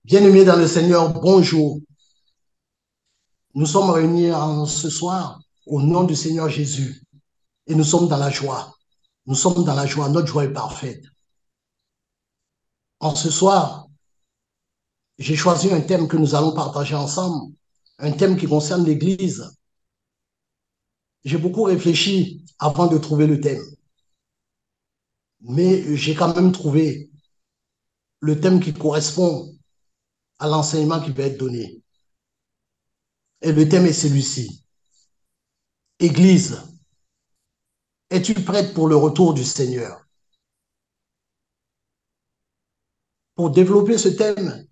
Bien-aimés dans le Seigneur, bonjour. Nous sommes réunis ce soir au nom du Seigneur Jésus et nous sommes dans la joie. Nous sommes dans la joie, notre joie est parfaite. En ce soir, j'ai choisi un thème que nous allons partager ensemble, un thème qui concerne l'Église. J'ai beaucoup réfléchi avant de trouver le thème, mais j'ai quand même trouvé le thème qui correspond à l'enseignement qui va être donné. Et le thème est celui-ci. Église, es-tu prête pour le retour du Seigneur? Pour développer ce thème,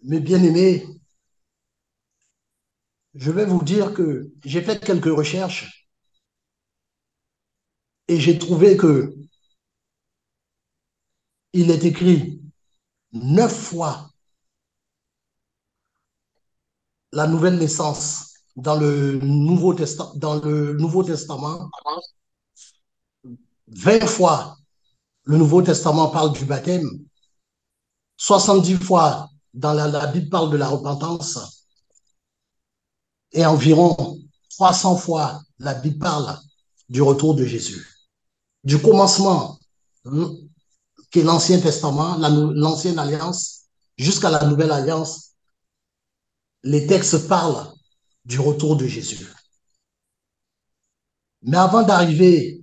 mes bien-aimés, je vais vous dire que j'ai fait quelques recherches et j'ai trouvé que il est écrit 9 fois la nouvelle naissance dans le Nouveau Testament. 20 fois le Nouveau Testament parle du baptême. 70 fois dans la Bible parle de la repentance et environ 300 fois la Bible parle du retour de Jésus. Du commencement, qui est l'Ancien Testament, l'Ancienne Alliance, jusqu'à la Nouvelle Alliance, les textes parlent du retour de Jésus. Mais avant d'arriver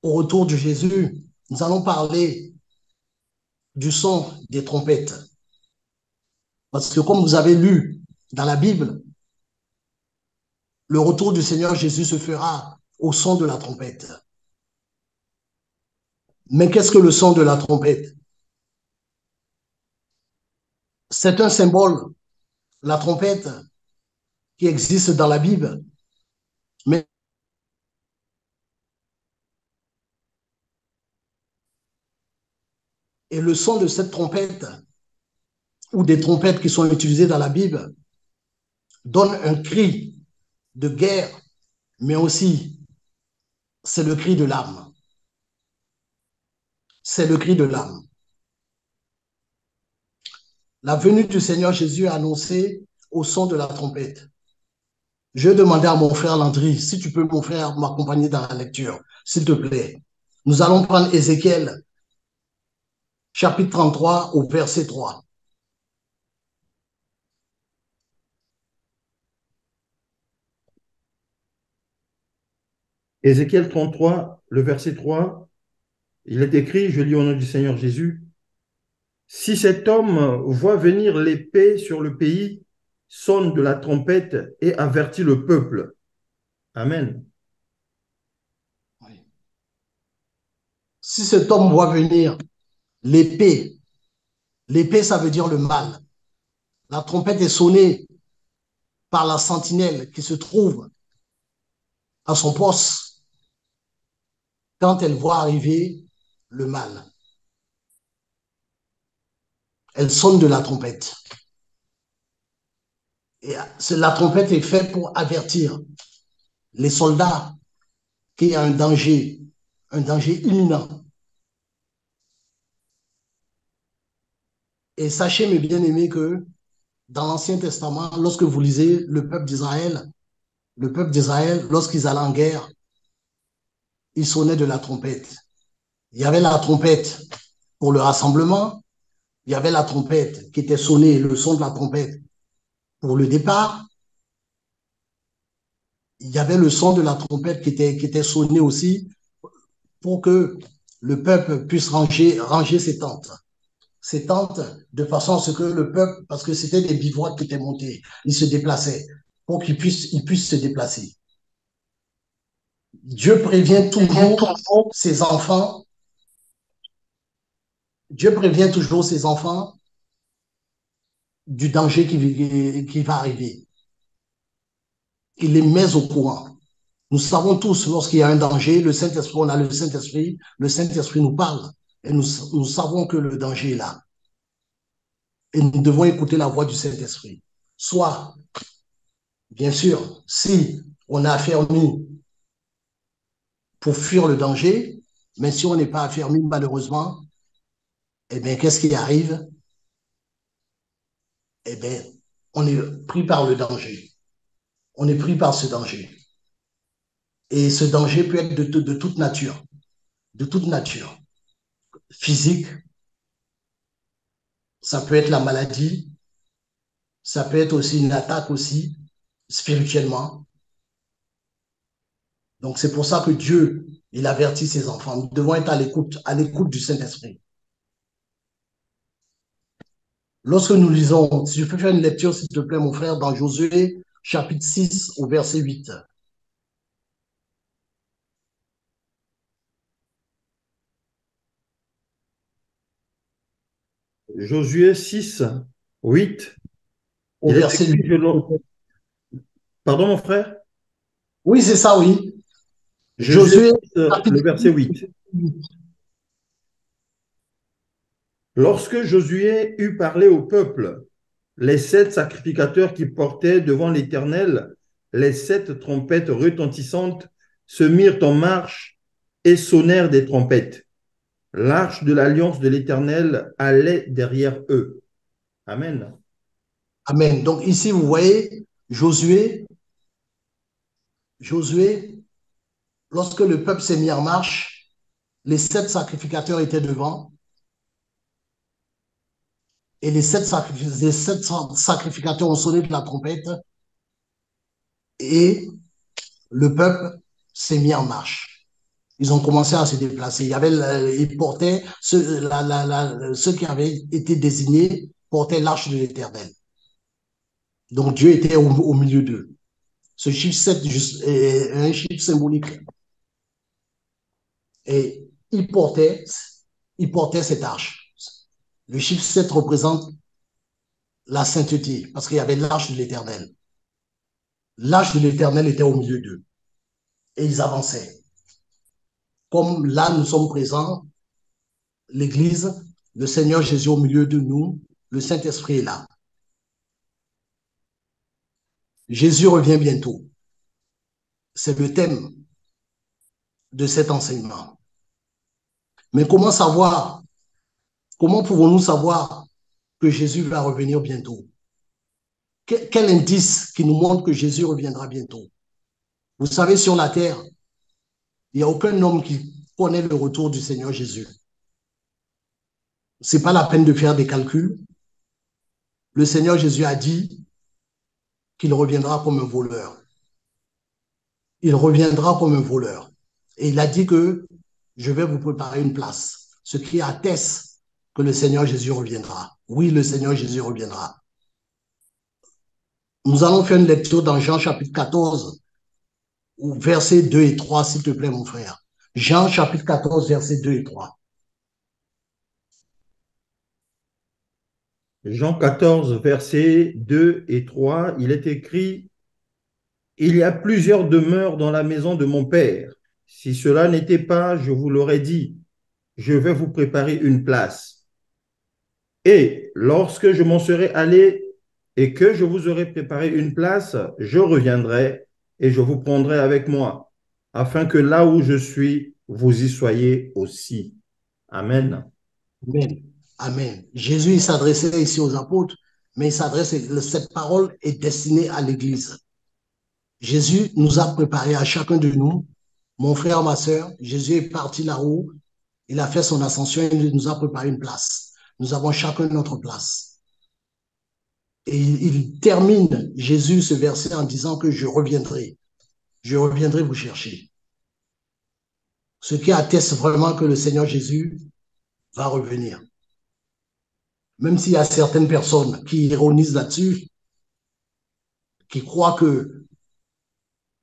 au retour de Jésus, nous allons parler du son des trompettes. Parce que comme vous avez lu dans la Bible, le retour du Seigneur Jésus se fera au son de la trompette. Mais qu'est-ce que le son de la trompette? C'est un symbole, la trompette, qui existe dans la Bible, mais et le son de cette trompette ou des trompettes qui sont utilisées dans la Bible donne un cri de guerre, mais aussi c'est le cri de l'âme. C'est le cri de l'âme. La venue du Seigneur Jésus est annoncée au son de la trompette. Je vais demander à mon frère Landry, si tu peux, mon frère, m'accompagner dans la lecture, s'il te plaît. Nous allons prendre Ézéchiel, chapitre 33, au verset 3. Ézéchiel 33, le verset 3, il est écrit, je lis au nom du Seigneur Jésus, si cet homme voit venir l'épée sur le pays, sonne de la trompette et avertit le peuple. Amen. Si cet homme voit venir l'épée, l'épée, ça veut dire le mal. La trompette est sonnée par la sentinelle qui se trouve à son poste quand elle voit arriver le mal. Elle sonne de la trompette. Et la trompette est faite pour avertir les soldats qu'il y a un danger imminent. Et sachez, mes bien-aimés, que dans l'Ancien Testament, lorsque vous lisez le peuple d'Israël, lorsqu'ils allaient en guerre, ils sonnaient de la trompette. Il y avait la trompette pour le rassemblement, il y avait la trompette qui était sonnée, le son de la trompette pour le départ, il y avait le son de la trompette qui était sonné aussi pour que le peuple puisse ranger ses tentes de façon à ce que le peuple, parce que c'était des bivouacs qui étaient montés, ils se déplaçaient pour ils puissent se déplacer. Dieu prévient toujours ses enfants, Dieu prévient toujours ses enfants du danger qui va arriver. Il les met au courant. Nous savons tous, lorsqu'il y a un danger, le Saint-Esprit, on a le Saint-Esprit nous parle et nous savons que le danger est là. Et nous devons écouter la voix du Saint-Esprit. Soit, bien sûr, si on est affermi pour fuir le danger, mais si on n'est pas affermi, malheureusement, eh bien, qu'est-ce qui arrive? eh bien, on est pris par le danger. On est pris par ce danger. Et ce danger peut être de toute nature, de toute nature. Physique, ça peut être la maladie, ça peut être aussi une attaque aussi, spirituellement. Donc c'est pour ça que Dieu, il avertit ses enfants. Nous devons être à l'écoute du Saint-Esprit. Lorsque nous lisons, si je peux faire une lecture, s'il te plaît, mon frère, dans Josué, chapitre 6, au verset 8. Josué 6, 8. Au Il est verset écrit, 8. Pardon mon frère? Oui, c'est ça, oui. Josué Josué, 6, le chapitre verset 8. 8. Lorsque Josué eut parlé au peuple, les 7 sacrificateurs qui portaient devant l'Éternel les 7 trompettes retentissantes se mirent en marche et sonnèrent des trompettes. L'arche de l'alliance de l'Éternel allait derrière eux. Amen. Amen. Donc ici, vous voyez, Josué, lorsque le peuple s'est mis en marche, les 7 sacrificateurs étaient devant et les sept sacrificateurs ont sonné de la trompette et le peuple s'est mis en marche. Ils ont commencé à se déplacer. Ils portaient, ceux qui avaient été désignés portaient l'arche de l'Éternel. Donc Dieu était au milieu d'eux. Ce chiffre 7 est un chiffre symbolique. Et il portait cette arche. Le chiffre 7 représente la sainteté, parce qu'il y avait l'arche de l'Éternel. L'arche de l'Éternel était au milieu d'eux. Et ils avançaient. Comme là, nous sommes présents, l'Église, le Seigneur Jésus au milieu de nous, le Saint-Esprit est là. Jésus revient bientôt. C'est le thème de cet enseignement. Mais comment pouvons-nous savoir que Jésus va revenir bientôt? Quel indice qui nous montre que Jésus reviendra bientôt? Vous savez, sur la terre, il n'y a aucun homme qui connaît le retour du Seigneur Jésus. Ce n'est pas la peine de faire des calculs. Le Seigneur Jésus a dit qu'il reviendra comme un voleur. Il reviendra comme un voleur. Et il a dit que je vais vous préparer une place, ce qui atteste que le Seigneur Jésus reviendra. Oui, le Seigneur Jésus reviendra. Nous allons faire une lecture dans Jean chapitre 14, versets 2 et 3, s'il te plaît, mon frère. Jean chapitre 14, versets 2 et 3. Jean 14, versets 2 et 3, il est écrit, il y a plusieurs demeures dans la maison de mon Père. Si cela n'était pas, je vous l'aurais dit, je vais vous préparer une place. Et lorsque je m'en serai allé et que je vous aurai préparé une place, je reviendrai et je vous prendrai avec moi, afin que là où je suis, vous y soyez aussi. Amen. Amen. Amen. Jésus, il s'adressait ici aux apôtres, mais cette parole est destinée à l'Église. Jésus nous a préparé à chacun de nous, mon frère, ma soeur. Jésus est parti là-haut, il a fait son ascension, il nous a préparé une place. Nous avons chacun notre place. Et il termine, Jésus, ce verset en disant que je reviendrai vous chercher. Ce qui atteste vraiment que le Seigneur Jésus va revenir. Même s'il y a certaines personnes qui ironisent là-dessus, qui croient que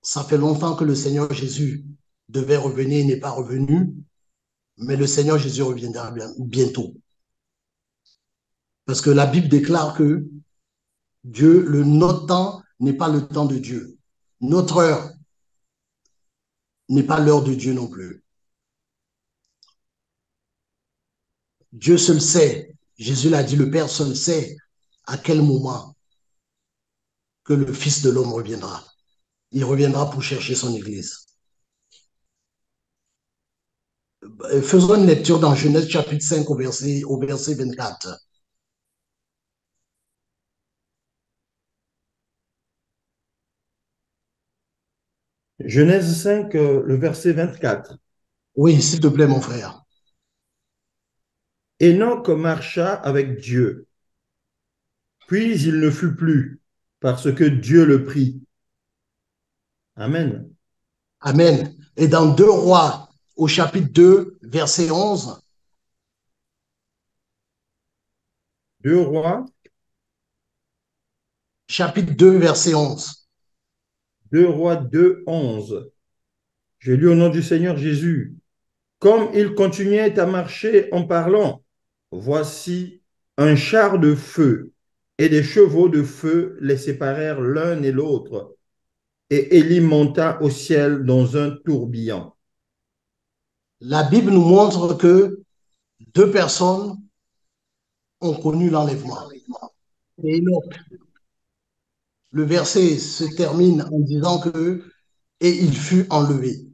ça fait longtemps que le Seigneur Jésus devait revenir et n'est pas revenu, mais le Seigneur Jésus reviendra bientôt. Parce que la Bible déclare que notre temps n'est pas le temps de Dieu. Notre heure n'est pas l'heure de Dieu non plus. Dieu seul sait, Jésus l'a dit, le Père seul sait à quel moment que le Fils de l'homme reviendra. Il reviendra pour chercher son Église. Faisons une lecture dans Genèse chapitre 5 au verset 24. Genèse 5, le verset 24. Oui, s'il te plaît, mon frère. Enoch marcha avec Dieu, puis il ne fut plus, parce que Dieu le prit. Amen. Amen. Et dans 2 Rois, au chapitre 2, verset 11, 2 Rois, chapitre 2, verset 11. 2 Rois 2, 11. Je lis au nom du Seigneur Jésus. Comme il continuait à marcher en parlant, voici un char de feu et des chevaux de feu les séparèrent l'un et l'autre. Et Élie monta au ciel dans un tourbillon. La Bible nous montre que 2 personnes ont connu l'enlèvement. Et Enoch, le verset se termine en disant que et il fut enlevé.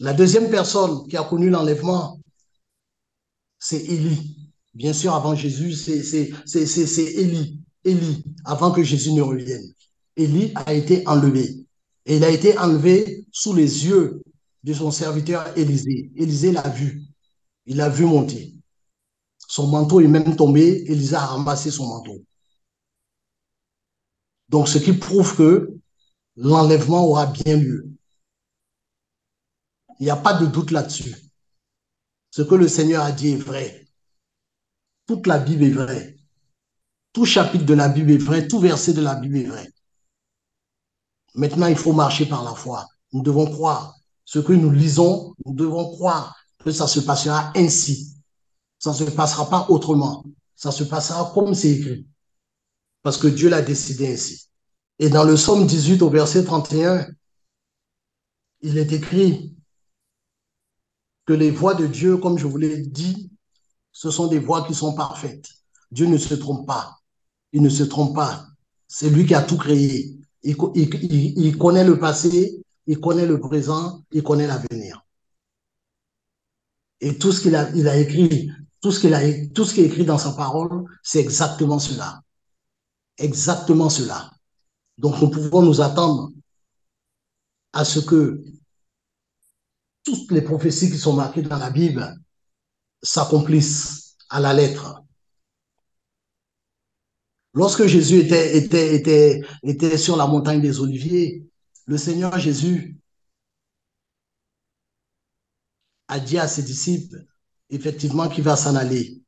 La deuxième personne qui a connu l'enlèvement, c'est Élie. Bien sûr, avant Jésus, c'est Élie. Élie, avant que Jésus ne revienne. Élie a été enlevé. Et il a été enlevé sous les yeux de son serviteur Élisée. Élisée l'a vu. Il l'a vu monter. Son manteau est même tombé. Élisée a ramassé son manteau. Donc, ce qui prouve que l'enlèvement aura bien lieu. Il n'y a pas de doute là-dessus. Ce que le Seigneur a dit est vrai. Toute la Bible est vraie. Tout chapitre de la Bible est vrai. Tout verset de la Bible est vrai. Maintenant, il faut marcher par la foi. Nous devons croire. Ce que nous lisons, nous devons croire que ça se passera ainsi. Ça ne se passera pas autrement. Ça se passera comme c'est écrit. Parce que Dieu l'a décidé ainsi. Et dans le psaume 18 au verset 31, il est écrit que les voies de Dieu, comme je vous l'ai dit, ce sont des voies qui sont parfaites. Dieu ne se trompe pas. Il ne se trompe pas. C'est lui qui a tout créé. Il connaît le passé, il connaît le présent, il connaît l'avenir. Et tout ce il a écrit, tout ce qui est écrit dans sa parole, c'est exactement cela. Exactement cela. Donc nous pouvons nous attendre à ce que toutes les prophéties qui sont marquées dans la Bible s'accomplissent à la lettre. Lorsque Jésus était sur la montagne des Oliviers, le Seigneur Jésus a dit à ses disciples, effectivement, qu'il va s'en aller.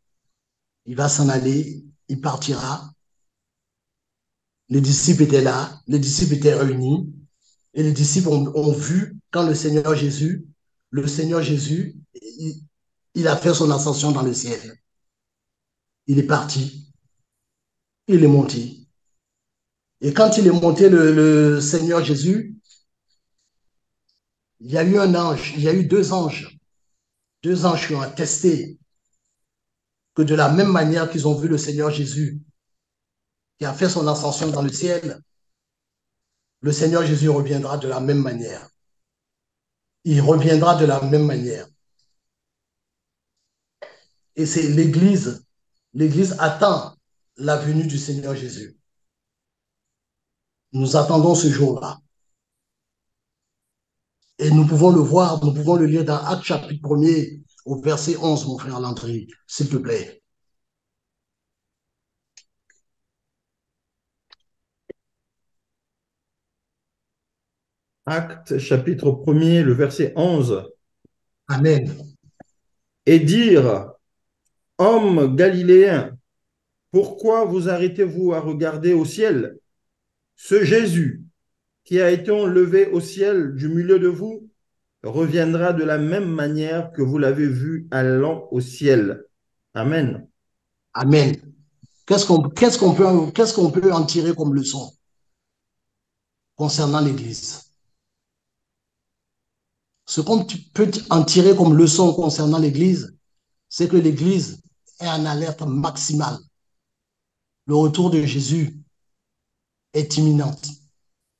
Il va s'en aller, il partira. Les disciples étaient là, les disciples étaient réunis, et les disciples ont vu quand le Seigneur Jésus, il a fait son ascension dans le ciel. Il est parti, il est monté. Et quand il est monté, le Seigneur Jésus, il y a eu un ange, il y a eu 2 anges. 2 anges qui ont attesté que de la même manière qu'ils ont vu le Seigneur Jésus, qui a fait son ascension dans le ciel, le Seigneur Jésus reviendra de la même manière. Il reviendra de la même manière. Et c'est l'Église. L'Église attend la venue du Seigneur Jésus. Nous attendons ce jour-là. Et nous pouvons le voir, nous pouvons le lire dans Actes chapitre 1er au verset 11, mon frère Landry, s'il te plaît. Actes chapitre 1er, le verset 11. Amen. Et dire, hommes galiléens, pourquoi vous arrêtez-vous à regarder au ciel? Ce Jésus qui a été enlevé au ciel du milieu de vous reviendra de la même manière que vous l'avez vu allant au ciel. Amen. Amen. Qu'est-ce qu'on peut en tirer comme leçon concernant l'Église? Ce qu'on peut en tirer comme leçon concernant l'Église, c'est que l'Église est en alerte maximale. Le retour de Jésus est imminent.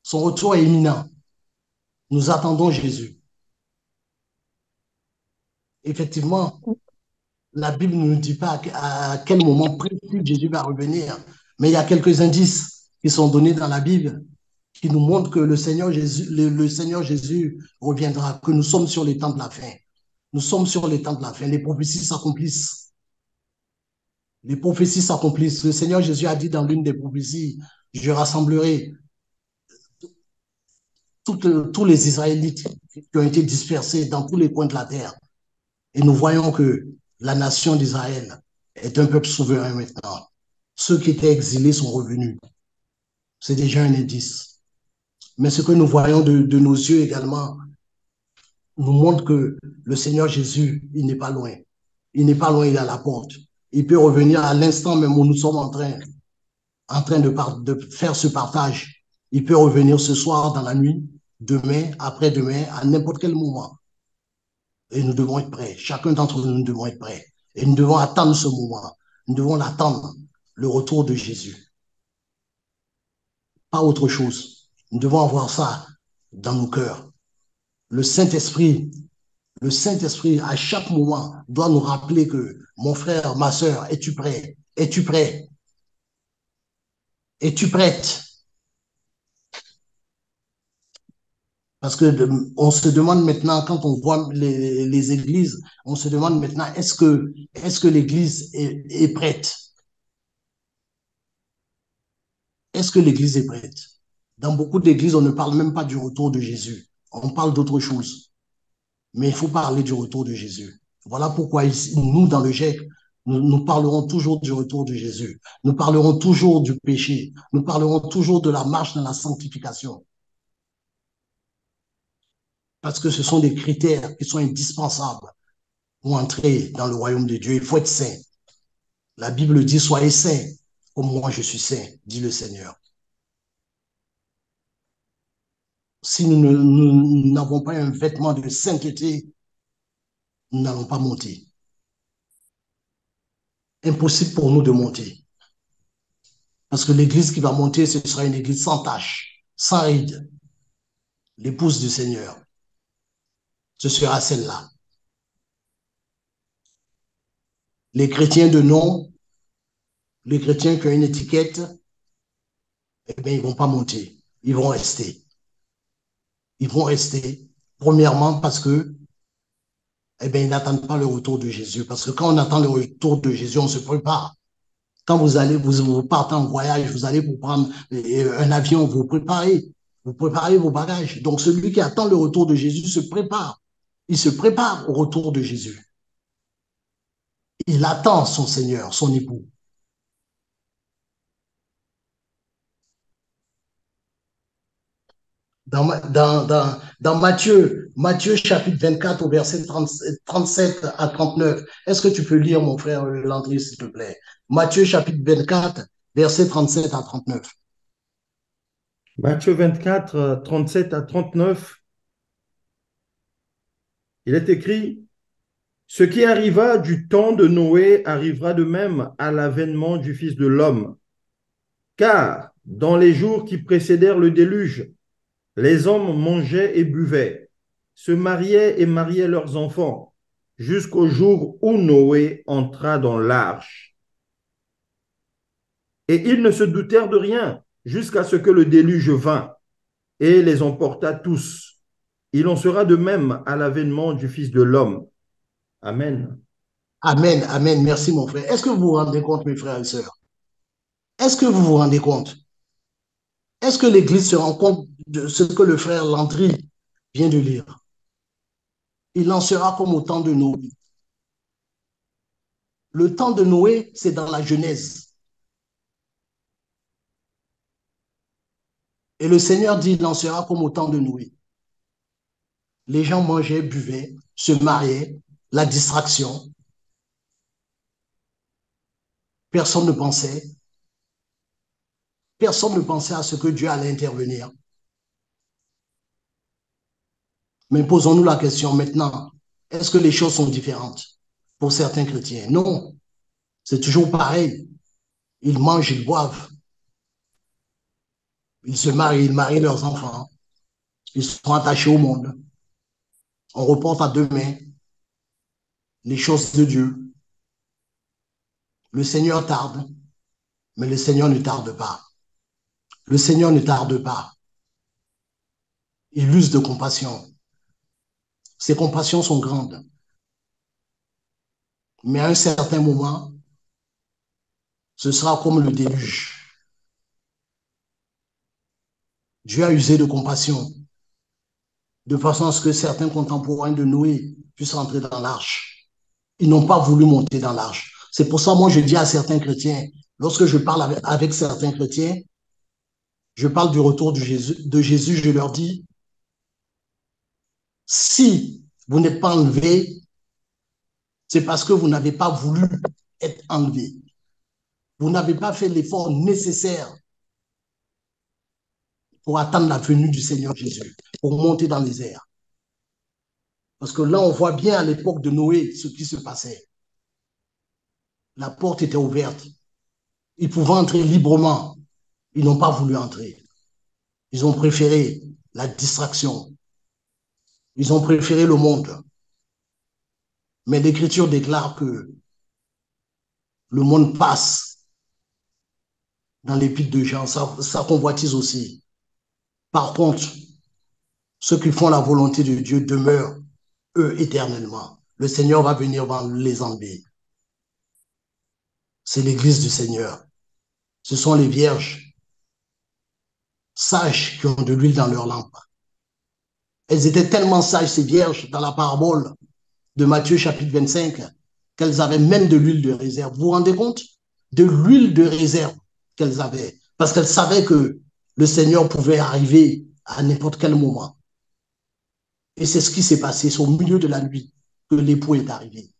Son retour est imminent. Nous attendons Jésus. Effectivement, la Bible ne nous dit pas à quel moment précis Jésus va revenir, mais il y a quelques indices qui sont donnés dans la Bible qui nous montre que le Seigneur Jésus reviendra, que nous sommes sur les temps de la fin. Nous sommes sur les temps de la fin. Les prophéties s'accomplissent. Les prophéties s'accomplissent. Le Seigneur Jésus a dit dans l'une des prophéties, je rassemblerai tous les Israélites qui ont été dispersés dans tous les coins de la terre. Et nous voyons que la nation d'Israël est un peuple souverain maintenant. Ceux qui étaient exilés sont revenus. C'est déjà un indice. Mais ce que nous voyons de nos yeux également nous montre que le Seigneur Jésus, il n'est pas loin. Il n'est pas loin, il est à la porte. Il peut revenir à l'instant même où nous sommes en train de faire ce partage. Il peut revenir ce soir, dans la nuit, demain, après-demain, à n'importe quel moment. Et nous devons être prêts. Chacun d'entre nous, nous devons être prêts. Et nous devons attendre ce moment. Nous devons l'attendre, le retour de Jésus. Pas autre chose. Nous devons avoir ça dans nos cœurs. Le Saint-Esprit, à chaque moment, doit nous rappeler que mon frère, ma soeur, es-tu prêt? Es-tu prêt? Es-tu prête? Parce que on se demande maintenant, quand on voit les églises, on se demande maintenant, est-ce que l'église est prête? Est-ce que l'église est prête? Dans beaucoup d'églises, on ne parle même pas du retour de Jésus. On parle d'autre chose. Mais il faut parler du retour de Jésus. Voilà pourquoi ici, nous, dans le GIEC, nous parlerons toujours du retour de Jésus. Nous parlerons toujours du péché. Nous parlerons toujours de la marche dans la sanctification. Parce que ce sont des critères qui sont indispensables pour entrer dans le royaume de Dieu. Il faut être saint. La Bible dit, soyez saints, comme moi je suis saint, dit le Seigneur. Si nous n'avons pas un vêtement de sainteté, nous n'allons pas monter. Impossible pour nous de monter. Parce que l'église qui va monter, ce sera une église sans tache, sans ride. L'épouse du Seigneur. Ce sera celle-là. Les chrétiens de nom, les chrétiens qui ont une étiquette, eh bien, ils ne vont pas monter. Ils vont rester. Ils vont rester, premièrement, parce que, eh bien, ils n'attendent pas le retour de Jésus. Parce que quand on attend le retour de Jésus, on se prépare. Quand vous partez en voyage, vous allez pour prendre un avion, vous préparez vos bagages. Donc, celui qui attend le retour de Jésus se prépare. Il se prépare au retour de Jésus. Il attend son Seigneur, son époux. Dans Matthieu chapitre 24 au verset 37 à 39, est-ce que tu peux lire, mon frère Landry, s'il te plaît? Matthieu chapitre 24, verset 37 à 39. Matthieu 24, 37 à 39, il est écrit, ce qui arriva du temps de Noé arrivera de même à l'avènement du Fils de l'homme. Car dans les jours qui précédèrent le déluge, les hommes mangeaient et buvaient, se mariaient et mariaient leurs enfants, jusqu'au jour où Noé entra dans l'arche. Et ils ne se doutèrent de rien jusqu'à ce que le déluge vint et les emporta tous. Il en sera de même à l'avènement du Fils de l'homme. Amen. Amen, amen. Merci, mon frère. Est-ce que vous vous rendez compte, mes frères et sœurs? Est-ce que vous vous rendez compte? Est-ce que l'Église se rend compte de ce que le frère Landry vient de lire? Il en sera comme au temps de Noé. Le temps de Noé, c'est dans la Genèse. Et le Seigneur dit, il en sera comme au temps de Noé. Les gens mangeaient, buvaient, se mariaient, la distraction. Personne ne pensait. Personne ne pensait à ce que Dieu allait intervenir. Mais posons-nous la question maintenant, est-ce que les choses sont différentes pour certains chrétiens? Non, c'est toujours pareil. Ils mangent, ils boivent, ils se marient, ils marient leurs enfants, ils sont attachés au monde. On reporte à demain les choses de Dieu. Le Seigneur tarde, mais le Seigneur ne tarde pas. Le Seigneur ne tarde pas. Il use de compassion. Ses compassions sont grandes. Mais à un certain moment, ce sera comme le déluge. Dieu a usé de compassion, de façon à ce que certains contemporains de Noé puissent rentrer dans l'arche. Ils n'ont pas voulu monter dans l'arche. C'est pour ça, moi, je dis à certains chrétiens, lorsque je parle avec certains chrétiens, je parle du retour de Jésus, je leur dis, si vous n'êtes pas enlevé, c'est parce que vous n'avez pas voulu être enlevé. Vous n'avez pas fait l'effort nécessaire pour attendre la venue du Seigneur Jésus, pour monter dans les airs. Parce que là, on voit bien à l'époque de Noé ce qui se passait. La porte était ouverte. Ils pouvaient entrer librement. Ils n'ont pas voulu entrer. Ils ont préféré la distraction. Ils ont préféré le monde. Mais l'Écriture déclare que le monde passe dans l'épître de Jean, ça convoitise aussi. Par contre, ceux qui font la volonté de Dieu demeurent, eux, éternellement. Le Seigneur va venir les enlever. C'est l'Église du Seigneur. Ce sont les vierges sages qui ont de l'huile dans leur lampe. Elles étaient tellement sages, ces vierges, dans la parabole de Matthieu chapitre 25, qu'elles avaient même de l'huile de réserve. Vous vous rendez compte? De l'huile de réserve qu'elles avaient. Parce qu'elles savaient que le Seigneur pouvait arriver à n'importe quel moment. Et c'est ce qui s'est passé. C'est au milieu de la nuit que l'époux est arrivé.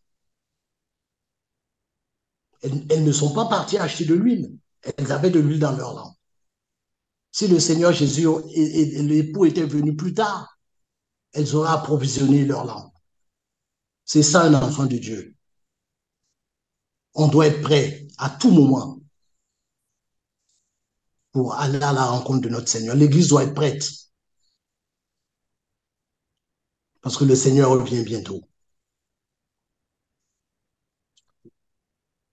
Elles ne sont pas parties acheter de l'huile. Elles avaient de l'huile dans leur lampe. Si le Seigneur Jésus et l'époux étaient venus plus tard, elles auraient approvisionné leur lampe. C'est ça un enfant de Dieu. On doit être prêt à tout moment pour aller à la rencontre de notre Seigneur. L'Église doit être prête parce que le Seigneur revient bientôt.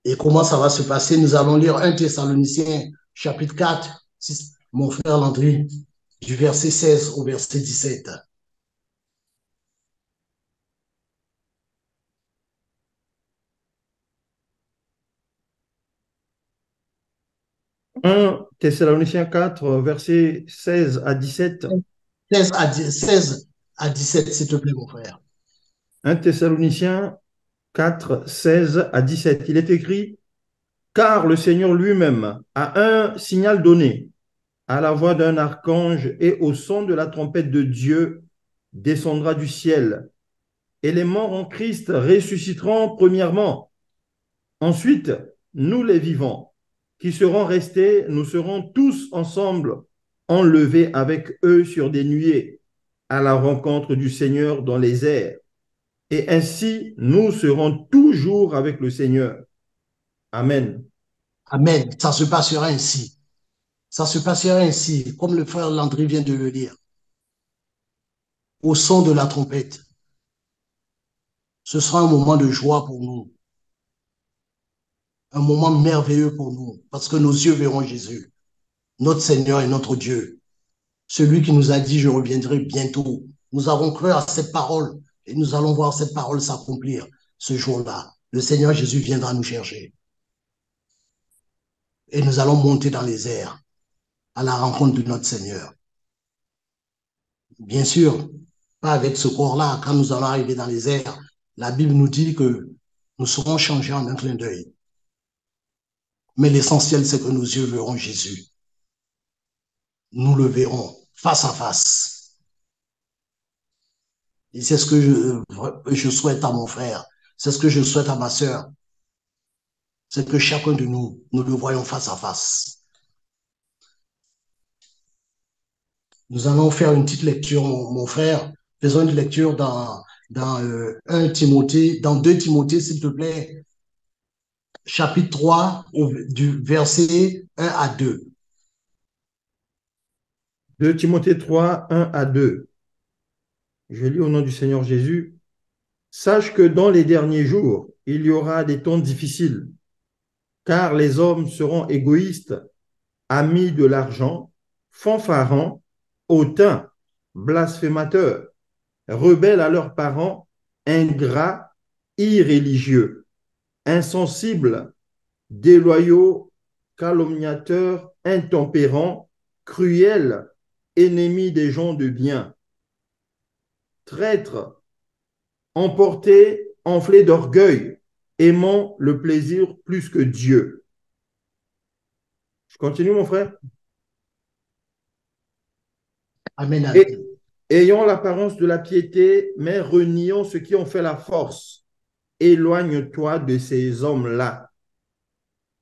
Et comment ça va se passer? Nous allons lire 1 Thessaloniciens chapitre 4, mon frère Landry, du verset 16 au verset 17. 1 Thessaloniciens 4, versets 16 à 17. 16 à 17, s'il te plaît, mon frère. 1 Thessaloniciens 4, 16 à 17. Il est écrit, car le Seigneur lui-même a un signal donné, à la voix d'un archange et au son de la trompette de Dieu, descendra du ciel. Et les morts en Christ ressusciteront premièrement. Ensuite, nous les vivants, qui serons restés, nous serons tous ensemble enlevés avec eux sur des nuées, à la rencontre du Seigneur dans les airs. Et ainsi, nous serons toujours avec le Seigneur. Amen. Amen. Ça se passera ainsi. Ça se passera ainsi, comme le frère Landry vient de le dire, au son de la trompette. Ce sera un moment de joie pour nous, un moment merveilleux pour nous, parce que nos yeux verront Jésus, notre Seigneur et notre Dieu, celui qui nous a dit, je reviendrai bientôt. Nous avons cru à cette parole et nous allons voir cette parole s'accomplir ce jour-là. Le Seigneur Jésus viendra nous chercher et nous allons monter dans les airs à la rencontre de notre Seigneur. Bien sûr, pas avec ce corps-là. Quand nous allons arriver dans les airs, la Bible nous dit que nous serons changés en un clin d'œil. Mais l'essentiel, c'est que nos yeux verront Jésus. Nous le verrons face à face. Et c'est ce que je souhaite à mon frère. C'est ce que je souhaite à ma sœur. C'est que chacun de nous, nous le voyons face à face. Nous allons faire une petite lecture, mon frère. Faisons une lecture dans 1 Timothée, dans 2 Timothée, s'il te plaît, chapitre 3, du verset 1 à 2. 2 Timothée 3, 1 à 2. Je lis au nom du Seigneur Jésus. Sache que dans les derniers jours, il y aura des temps difficiles, car les hommes seront égoïstes, amis de l'argent, fanfarons, hautains, blasphémateurs, rebelles à leurs parents, ingrats, irréligieux, insensibles, déloyaux, calomniateurs, intempérants, cruels, ennemis des gens de bien, traîtres, emportés, enflés d'orgueil, aimant le plaisir plus que Dieu. Je continue, mon frère. Amen, Et amen. ayant l'apparence de la piété, mais reniant ceux qui ont fait la force, éloigne-toi de ces hommes-là.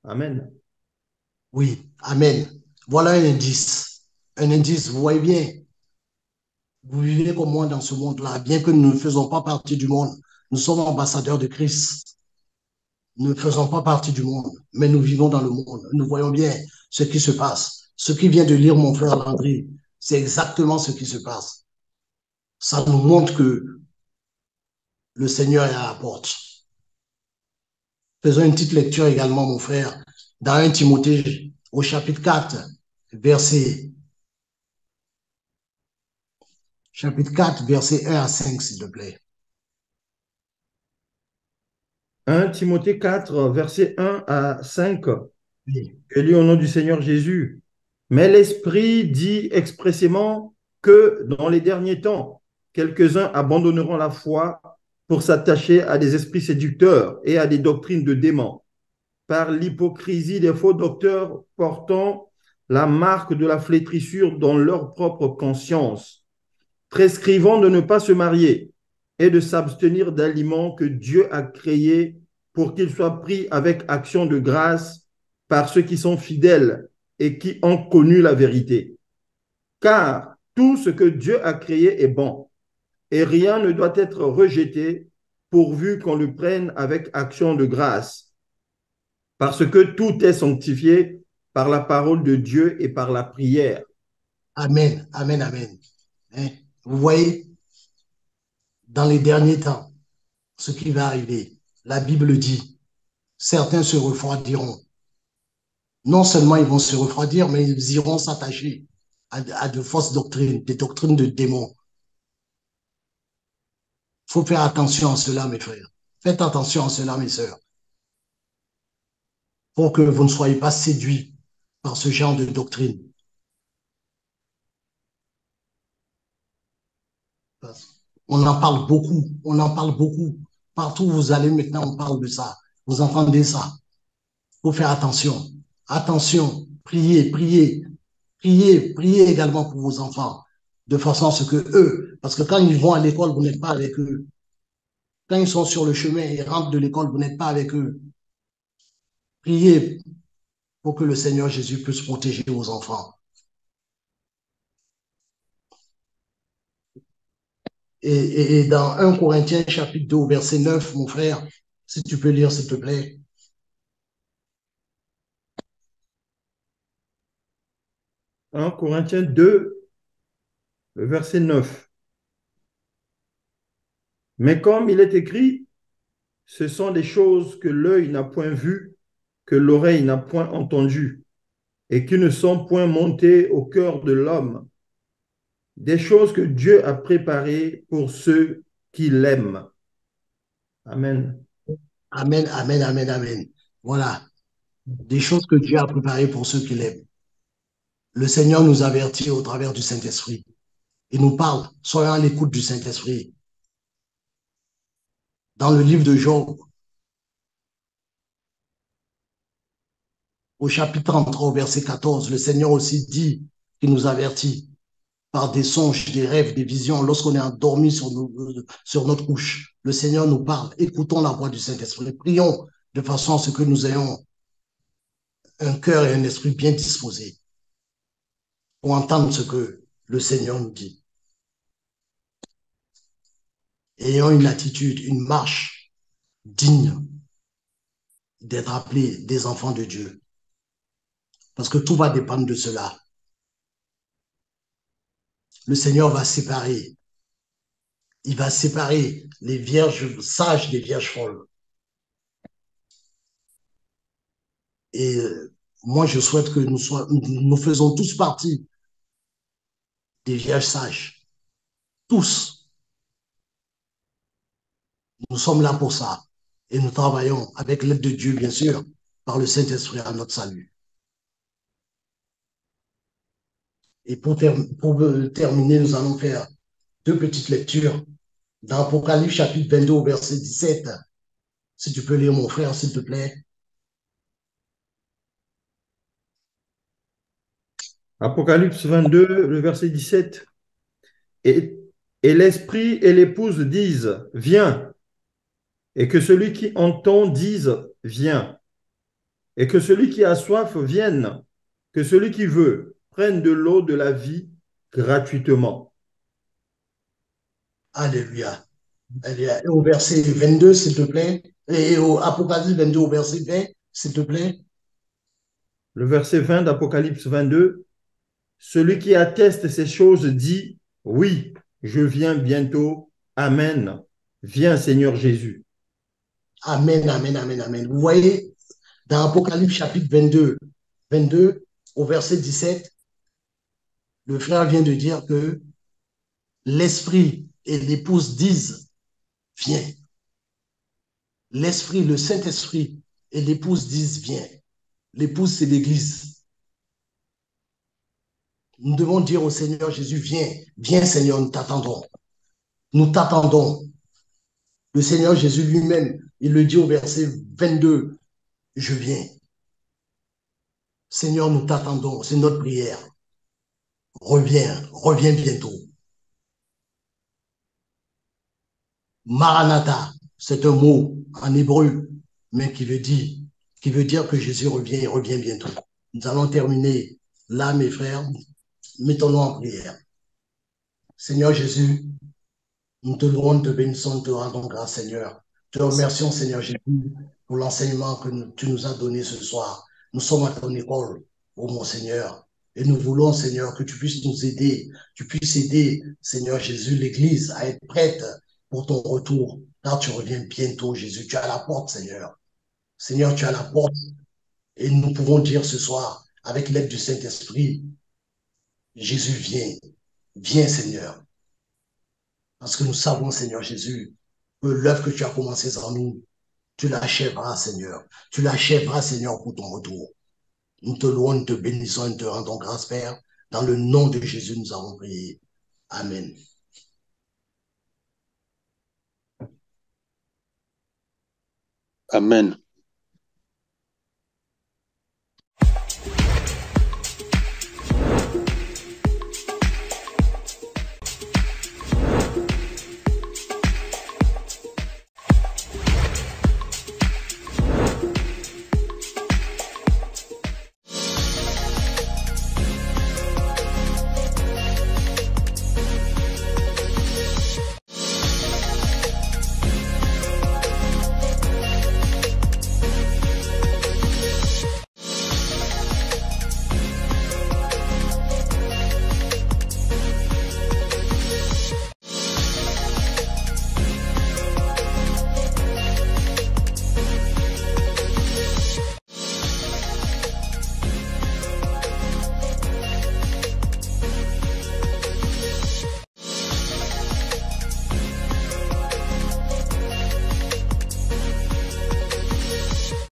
Amen. Oui, amen. Voilà un indice. Un indice, vous voyez bien, vous vivez comme moi dans ce monde-là, bien que nous ne faisons pas partie du monde. Nous sommes ambassadeurs de Christ. Nous ne faisons pas partie du monde, mais nous vivons dans le monde. Nous voyons bien ce qui se passe. Ce qui vient de lire mon frère Landry, c'est exactement ce qui se passe. Ça nous montre que le Seigneur est à la porte. Faisons une petite lecture également, mon frère, dans 1 Timothée, au chapitre 4, verset, chapitre 4, verset 1 à 5, s'il te plaît. 1 Timothée 4, versets 1 à 5. Oui. Je lis au nom du Seigneur Jésus. Mais l'Esprit dit expressément que dans les derniers temps, quelques-uns abandonneront la foi pour s'attacher à des esprits séducteurs et à des doctrines de démons, par l'hypocrisie des faux docteurs portant la marque de la flétrissure dans leur propre conscience, prescrivant de ne pas se marier et de s'abstenir d'aliments que Dieu a créés pour qu'ils soient pris avec action de grâce par ceux qui sont fidèles et qui ont connu la vérité. Car tout ce que Dieu a créé est bon, et rien ne doit être rejeté pourvu qu'on le prenne avec action de grâce, parce que tout est sanctifié par la parole de Dieu et par la prière. Amen, amen, amen. Hein? Vous voyez, dans les derniers temps, ce qui va arriver, la Bible dit, certains se refroidiront. Non seulement ils vont se refroidir, mais ils iront s'attacher à de fausses doctrines, des doctrines de démons. Il faut faire attention à cela, mes frères. Faites attention à cela, mes sœurs, pour que vous ne soyez pas séduits par ce genre de doctrine. On en parle beaucoup, on en parle beaucoup. Partout où vous allez maintenant, on parle de ça. Vous entendez ça. Il faut faire attention. Attention, priez, priez, priez, priez également pour vos enfants, de façon à ce que eux, parce que quand ils vont à l'école, vous n'êtes pas avec eux. Quand ils sont sur le chemin et rentrent de l'école, vous n'êtes pas avec eux. Priez pour que le Seigneur Jésus puisse protéger vos enfants. Et dans 1 Corinthiens chapitre 2, verset 9, mon frère, si tu peux lire, s'il te plaît. 1 Corinthiens 2, verset 9. Mais comme il est écrit, ce sont des choses que l'œil n'a point vues, que l'oreille n'a point entendues, et qui ne sont point montées au cœur de l'homme, des choses que Dieu a préparées pour ceux qui l'aiment. Amen. Amen, amen, amen, amen. Voilà, des choses que Dieu a préparées pour ceux qui l'aiment. Le Seigneur nous avertit au travers du Saint-Esprit. Il nous parle, soyons à l'écoute du Saint-Esprit. Dans le livre de Job, au chapitre 33, au verset 14, le Seigneur aussi dit, qu'il nous avertit par des songes, des rêves, des visions, lorsqu'on est endormi sur notre couche. Le Seigneur nous parle. Écoutons la voix du Saint-Esprit. Prions de façon à ce que nous ayons un cœur et un esprit bien disposés pour entendre ce que le Seigneur nous dit. Ayons une attitude, une marche digne d'être appelés des enfants de Dieu. Parce que tout va dépendre de cela. Le Seigneur va séparer. Il va séparer les vierges sages des vierges folles. Et moi, je souhaite que nous faisons tous partie des vierges sages. tous. Nous sommes là pour ça. Et nous travaillons avec l'aide de Dieu, bien sûr, par le Saint-Esprit à notre salut. Et pour terminer, nous allons faire deux petites lectures dans Apocalypse chapitre 22 au verset 17. Si tu peux lire, mon frère, s'il te plaît. Apocalypse 22, le verset 17. Et, et l'esprit et l'épouse disent, viens. Et que celui qui entend dise, viens. Et que celui qui a soif vienne. Que celui qui veut prenne de l'eau de la vie gratuitement. Alléluia. Alléluia. Et au verset 22, s'il te plaît. Et au Apocalypse 22 au verset 20, s'il te plaît. Le verset 20 d'Apocalypse 22. Celui qui atteste ces choses dit, oui, je viens bientôt. Amen. Viens, Seigneur Jésus. Amen, amen, amen, amen. Vous voyez, dans Apocalypse chapitre 22 au verset 17, le frère vient de dire que l'esprit et l'épouse disent, viens. L'esprit, le Saint-Esprit et l'épouse disent, viens. L'épouse, c'est l'Église. Nous devons dire au Seigneur Jésus, viens, viens Seigneur, nous t'attendons. Nous t'attendons. Le Seigneur Jésus lui-même, il le dit au verset 22, je viens. Seigneur, nous t'attendons, c'est notre prière. Reviens, reviens bientôt. Maranatha, c'est un mot en hébreu, mais qui veut dire que Jésus revient et revient bientôt. Nous allons terminer là, mes frères. Mettons-nous en prière. Seigneur Jésus, nous te louons, te bénissons, te rendons grâce, Seigneur. Te remercions, Seigneur Jésus, pour l'enseignement que tu nous as donné ce soir. Nous sommes à ton école, oh mon Seigneur. Et nous voulons, Seigneur, que tu puisses nous aider. Tu puisses aider, Seigneur Jésus, l'Église à être prête pour ton retour. Car tu reviens bientôt, Jésus. Tu es à la porte, Seigneur. Seigneur, tu es à la porte. Et nous pouvons dire ce soir, avec l'aide du Saint-Esprit, Jésus, viens. Viens, Seigneur. Parce que nous savons, Seigneur Jésus, que l'œuvre que tu as commencée en nous, tu l'achèveras, Seigneur. Tu l'achèveras, Seigneur, pour ton retour. Nous te louons, nous te bénissons, nous te rendons grâce, Père. Dans le nom de Jésus, nous avons prié. Amen. Amen.